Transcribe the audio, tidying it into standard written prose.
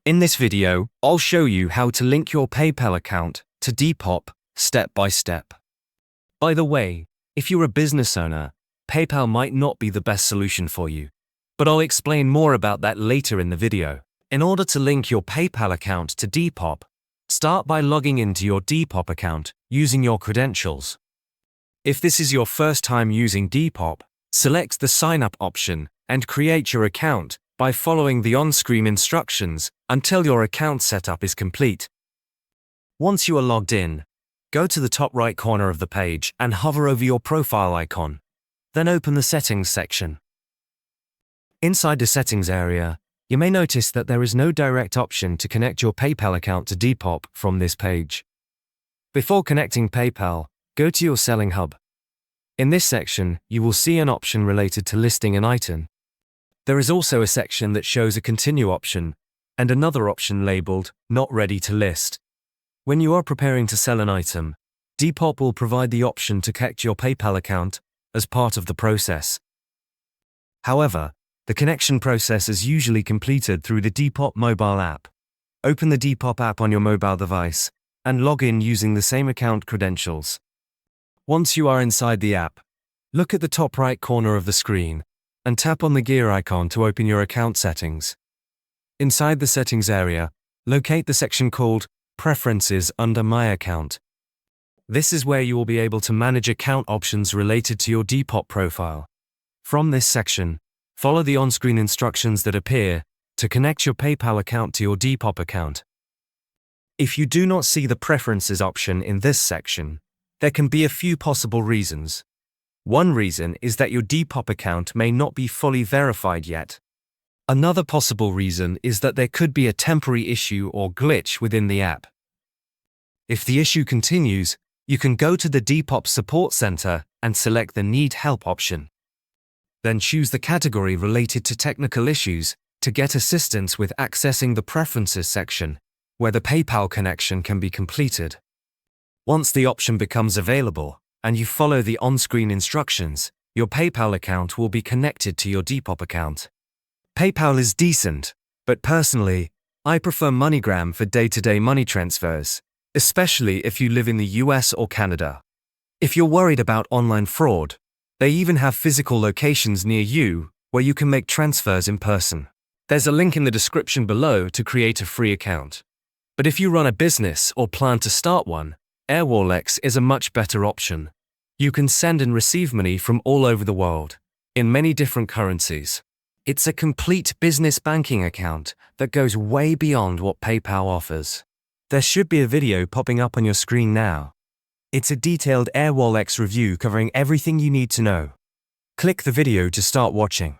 In this video, I'll show you how to link your PayPal account to Depop step by step. By the way, if you're a business owner, PayPal might not be the best solution for you, but I'll explain more about that later in the video. In order to link your PayPal account to Depop, start by logging into your Depop account using your credentials. If this is your first time using Depop, select the Sign Up option and create your account by following the on-screen instructions until your account setup is complete. Once you are logged in, go to the top right corner of the page and hover over your profile icon. Then open the Settings section. Inside the Settings area, you may notice that there is no direct option to connect your PayPal account to Depop from this page. Before connecting PayPal, go to your Selling Hub. In this section, you will see an option related to listing an item. There is also a section that shows a Continue option and another option labeled Not Ready to List. When you are preparing to sell an item, Depop will provide the option to connect your PayPal account as part of the process. However, the connection process is usually completed through the Depop mobile app. Open the Depop app on your mobile device and log in using the same account credentials. Once you are inside the app, look at the top right corner of the screen and tap on the gear icon to open your account settings. Inside the settings area, locate the section called Preferences under My Account. This is where you will be able to manage account options related to your Depop profile. From this section, follow the on-screen instructions that appear to connect your PayPal account to your Depop account. If you do not see the Preferences option in this section, there can be a few possible reasons. One reason is that your Depop account may not be fully verified yet. Another possible reason is that there could be a temporary issue or glitch within the app. If the issue continues, you can go to the Depop Support Center and select the Need Help option. Then choose the category related to technical issues to get assistance with accessing the Preferences section, where the PayPal connection can be completed. Once the option becomes available, and you follow the on-screen instructions, your PayPal account will be connected to your Depop account. PayPal is decent, but personally, I prefer MoneyGram for day-to-day money transfers, especially if you live in the US or Canada. If you're worried about online fraud, they even have physical locations near you where you can make transfers in person. There's a link in the description below to create a free account. But if you run a business or plan to start one, Airwallex is a much better option. You can send and receive money from all over the world, in many different currencies. It's a complete business banking account that goes way beyond what PayPal offers. There should be a video popping up on your screen now. It's a detailed Airwallex review covering everything you need to know. Click the video to start watching.